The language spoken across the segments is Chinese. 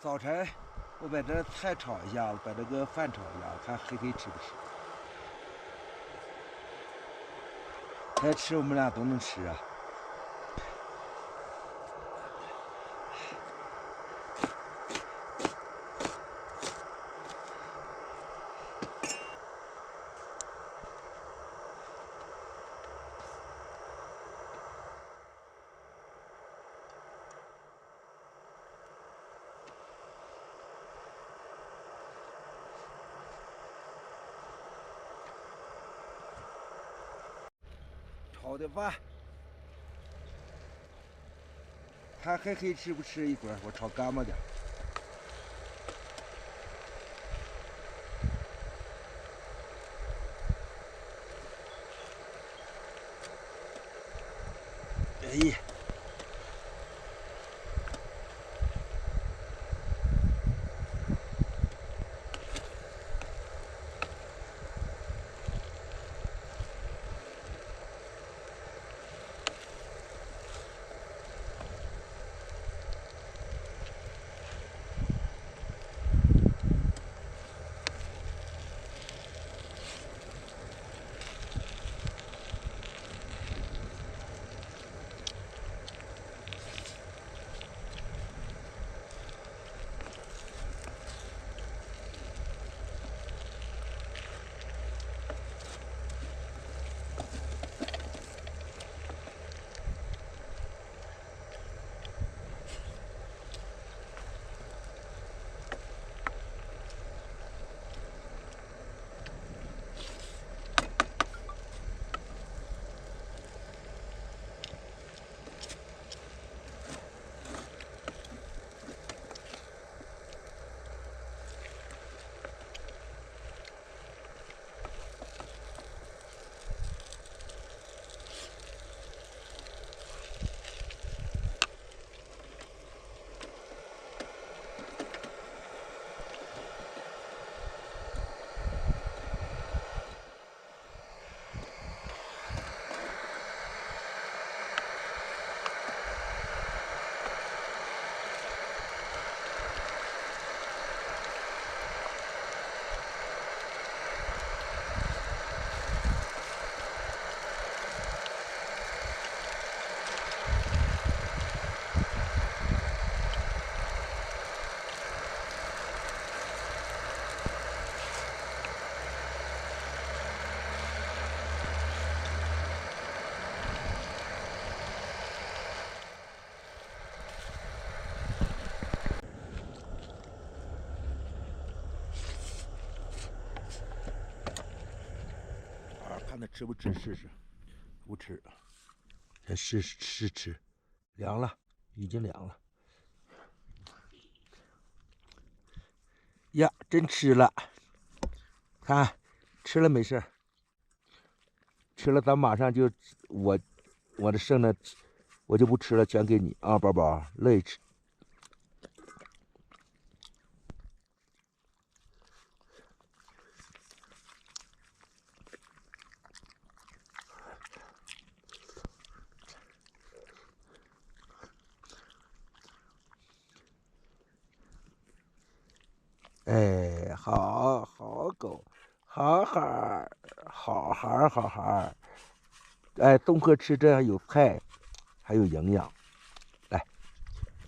早晨我把这菜炒一下，把这个饭炒一下，看黑黑吃不吃。爱吃我们俩都能吃啊。炒的饭，看黑黑吃不吃一会儿，我炒干巴点。哎呀！看他吃不吃，试试。不吃，先吃，凉了，已经凉了。呀，真吃了，看，吃了没事，吃了咱马上就我的剩的我就不吃了，全给你啊，宝宝，乐意吃。哎，好狗，好孩儿，好孩儿，好孩儿。哎，东河吃这样有菜，还有营养。来，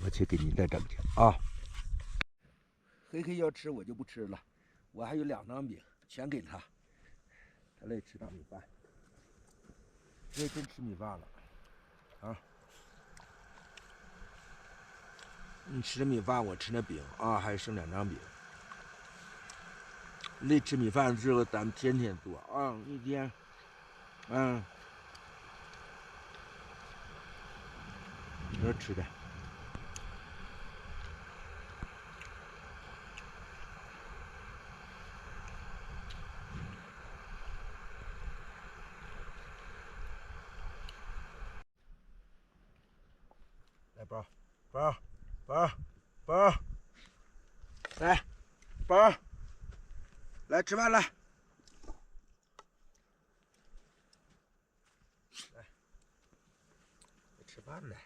我去给你再整去啊。黑黑要吃我就不吃了，我还有2张饼，全给他。他乐意吃大米饭，这真吃米饭了啊！你吃米饭，我吃那饼啊，还剩2张饼。累吃米饭之后，咱们天天做啊，一天，你说吃的。来，宝儿，来，宝儿，来吃饭来。来，吃饭来。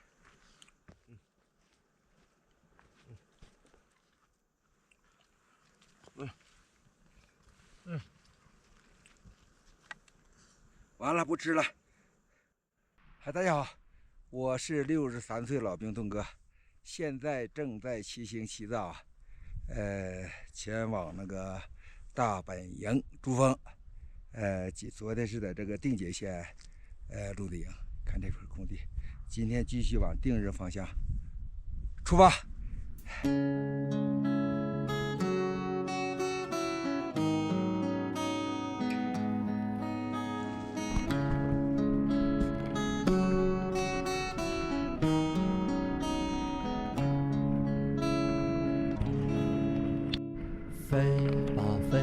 完了不吃了。嗨，大家好，我是63岁老兵东哥，现在正在骑行西藏，前往那个大本营珠峰。昨天是在这个定结县露的营，看这块空地。今天继续往定日方向出发。飞吧飞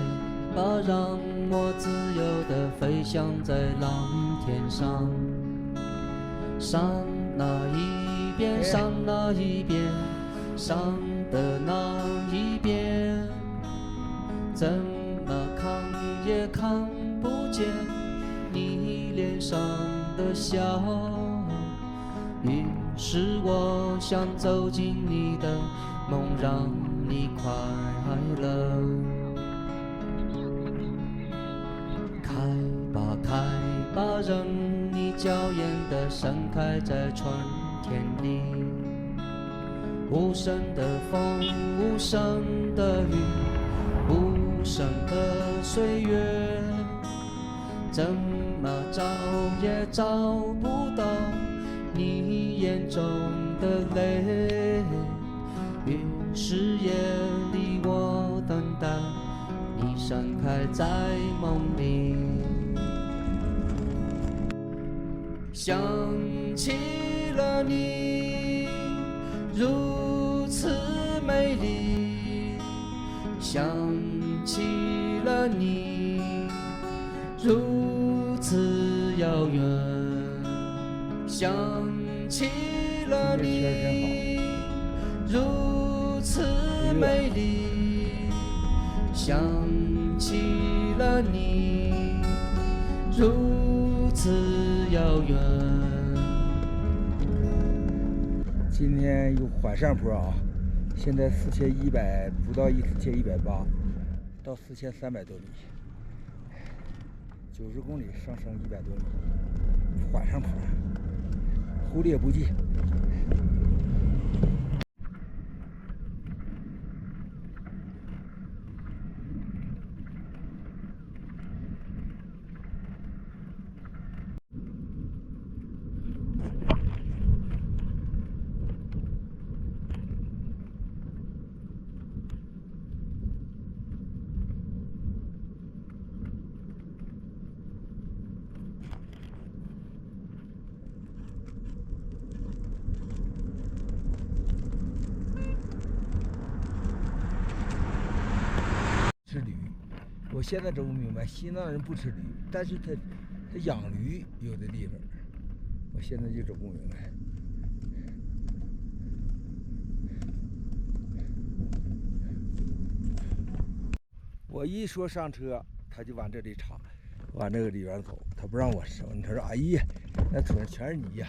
吧，让我自由地飞翔在蓝天上。山那一边，山那一边，山的那一边，怎么看也看不见你脸上的笑。于是我想走进你的梦，让你快乐。开吧开吧，任你娇艳的盛开在春天里。无声的风，无声的雨，无声的岁月，怎么找也找不到你眼中的泪。于是夜里我等待你盛开在梦里。想起了你如此美丽，想起了你如此遥远，想起了你如此美丽，想起了你如此遥远。今天又缓上坡啊，现在4100不到4180，到4300多米，90公里上升100多米，缓上坡，忽略不计。吃驴，我现在整不明白，西藏人不吃驴，但是他养驴有的地方，我现在就整不明白。我一说上车，他就往这里插，往这个里边走，他不让我上。他说：“哎呀，那土上全是泥呀。”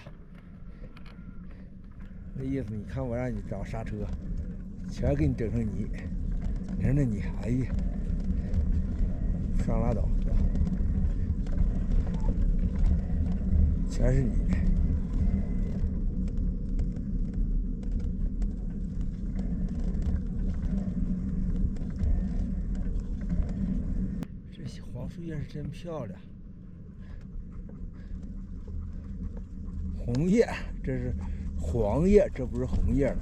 那意思，你看我让你找刹车，全给你整成泥。你看那泥，哎呀，上拉倒，全是泥。这黄树叶是真漂亮，红叶，这是黄叶，这不是红叶了。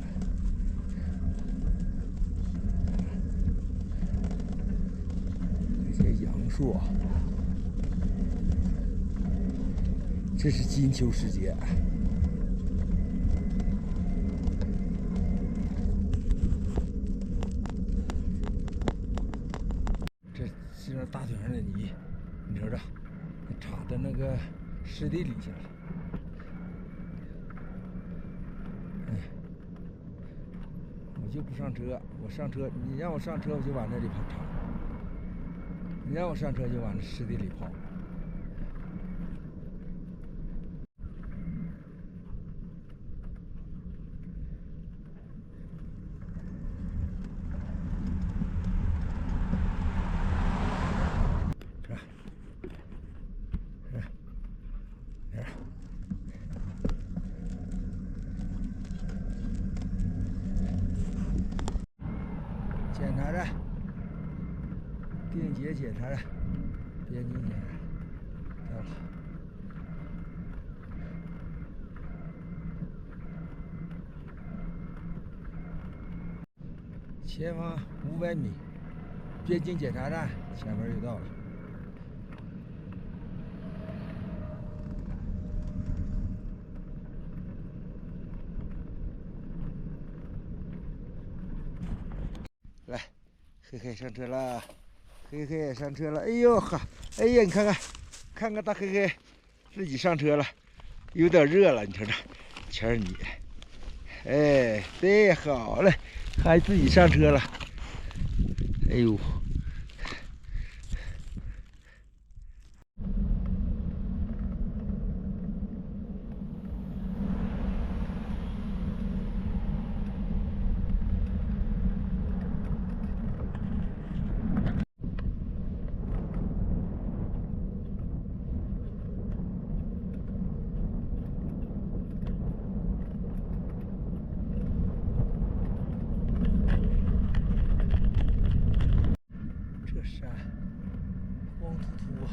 这些杨树啊，这是金秋时节。这是大腿上的泥，你瞅瞅，插到那个湿地里去了。我就不上车，我上车，你让我上车，我就往那里跑插；你让我上车，就往那湿地里跑。检查站，定节检查站，边境检查到了。前方500米，边境检查站前面就到了。来，黑黑上车了，黑黑上车了。哎呦呵，哎呀，你看看，看看大黑黑自己上车了，有点热了，你瞅瞅，全是你。哎，对，好嘞，还自己上车了。哎呦，这山光秃秃啊。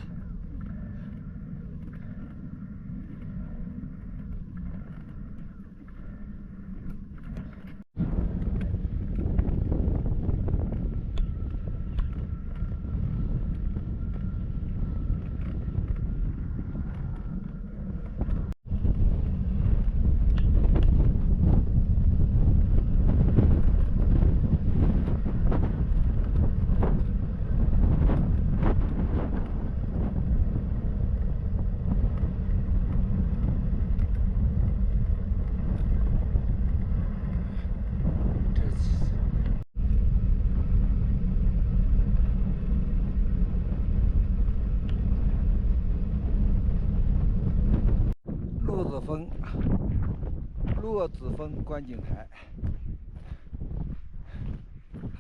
落子峰观景台。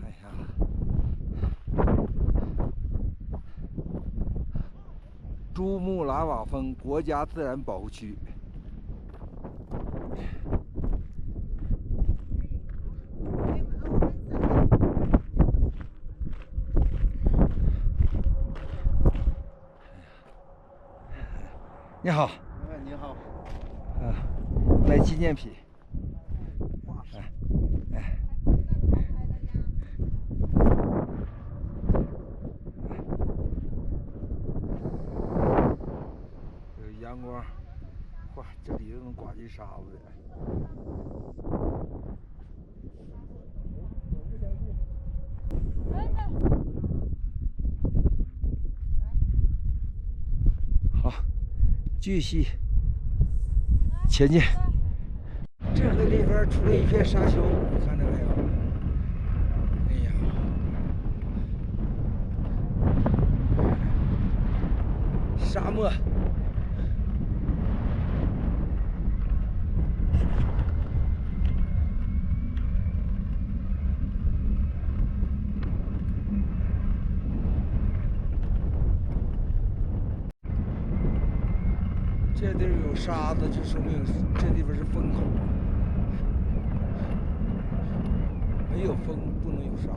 哎呀，珠穆朗玛峰国家自然保护区。你好。你好。买纪念品。有阳光，哇，这里都能刮进沙子的。好，继续前进。这个地方出了一片沙丘，你看到没有？哎呀，沙漠。这地儿有沙子，就说明这地方是风口。没有风不能有沙子。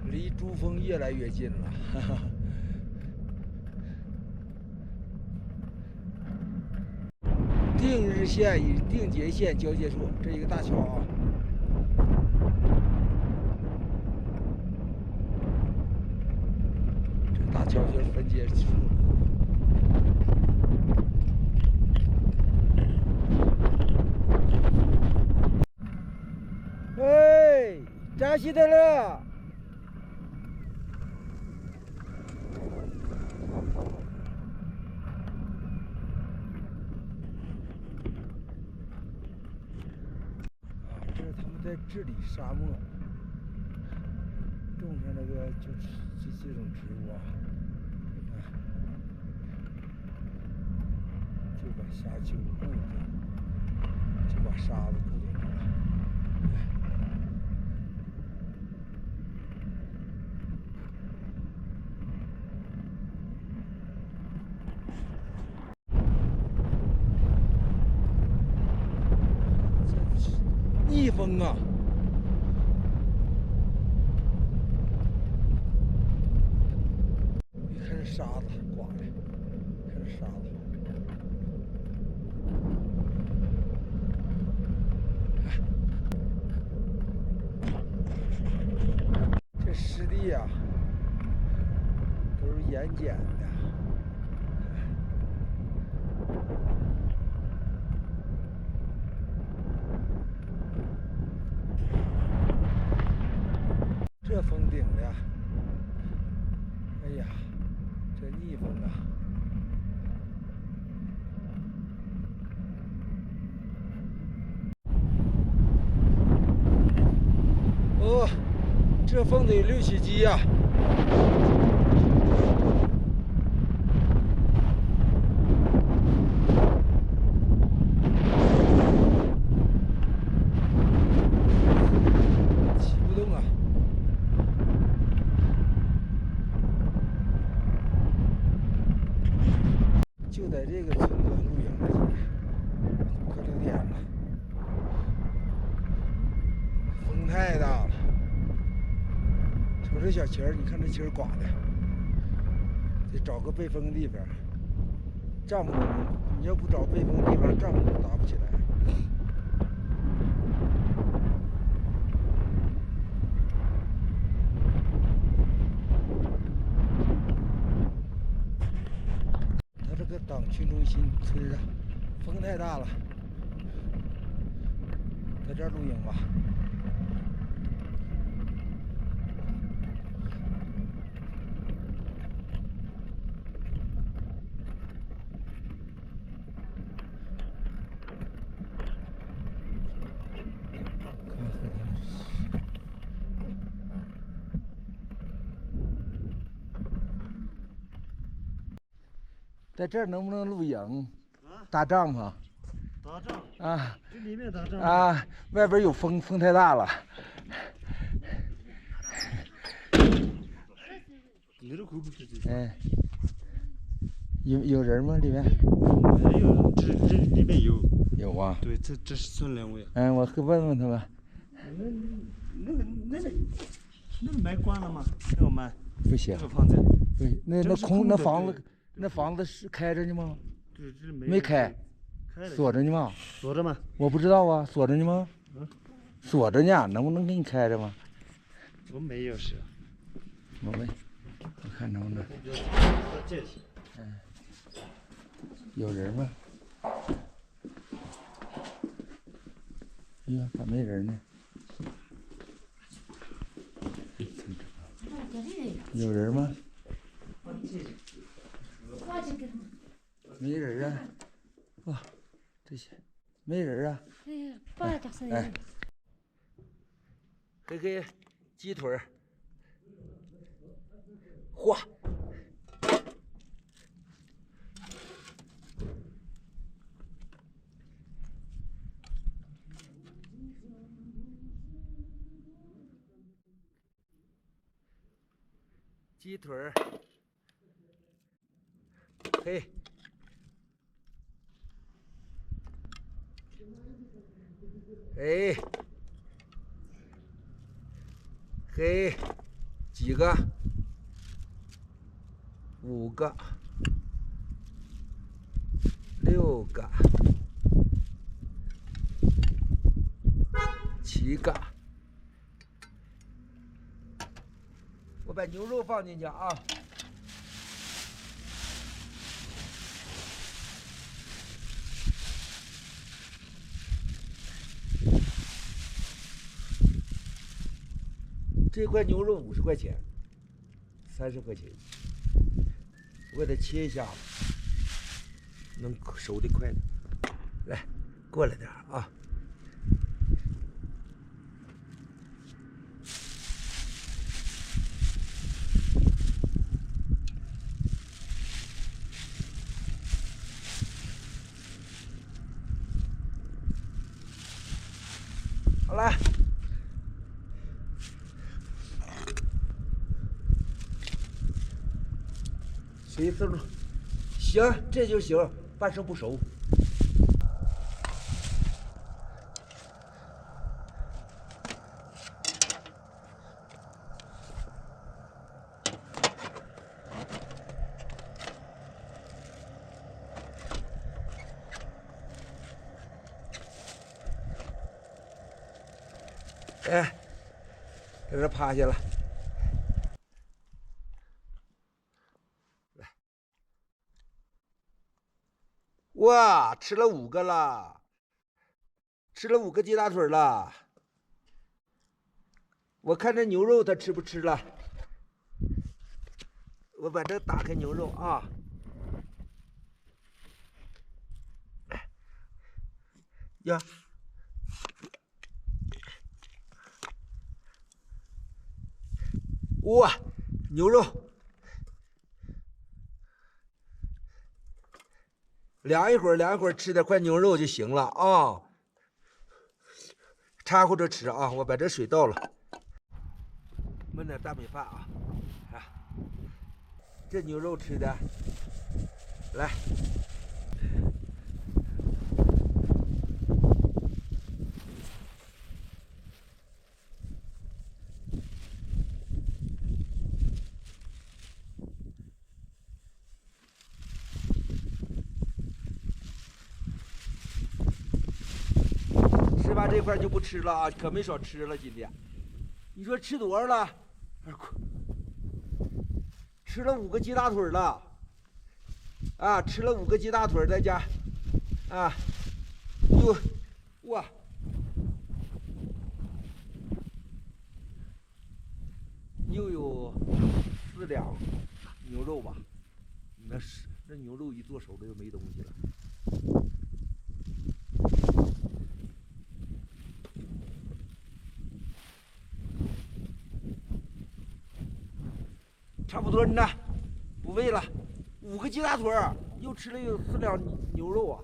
离珠峰越来越近了，哈哈。定日县与定节县交界处，这一个大桥啊。这大桥就是分界处。哎，扎西德勒。在治理沙漠，种上那个这种植物啊，就把沙丘固定，就把沙子固定住了。风啊！你看这沙子刮的，看这沙子。这湿地呀，都是盐碱的。这风顶的，哎呀，这逆风啊！哦，这风得6、7级呀！骑不动啊！就在这个村子露营了，快6点了，风太大了。瞅这小旗儿，你看这旗儿刮的，得找个背风地方。帐篷，你要不找背风地方，帐篷都搭不起来。它这个党区中心村啊，风太大了，在这儿露营吧。在这儿能不能露营？搭帐篷？搭帐啊？这里面搭帐啊，外边有风，风太大了。你这会不是这？哎，有人吗？里面？没有，这里面有。有啊。对，这是孙两位。嗯，我去问问他吧。那个门关了吗？那个门。不行。这个房子。对，那空的房子，那房子是开着呢吗？对，这没开，锁着呢吗？锁着吗？我不知道啊，锁着呢吗？嗯，锁着呢，能不能给你开着吗？我没钥匙。我问，我看能不能。嗯，有人吗？哎呀，咋没人呢？有人吗？没人啊！哇，这些没人啊！哎，给鸡腿儿，嚯！鸡腿儿，嘿，哎，嘿，几个？5个，6个，7个。我把牛肉放进去啊。这块牛肉50块钱，30块钱。我给它切一下子，能熟的快点。来，过来点啊。好了。谁丝路？行，这就行，半生不熟。在这趴下了。来，哇，吃了5个了，吃了5个鸡大腿了。我看这牛肉它吃不吃了？我把这打开牛肉啊。呀，哇，牛肉，凉一会儿，吃点块牛肉就行了啊。掺和着吃啊，我把这水倒了，焖点大米饭啊。这牛肉吃的，来。吃完这块就不吃了啊，可没少吃了今天。你说吃多少了？吃了5个鸡大腿了，啊，吃了5个鸡大腿，在家，啊，哇，又有4两牛肉吧？那牛肉一做熟了就没东西了。差不多呢，不喂了。5个鸡大腿，又吃了有4两牛肉啊。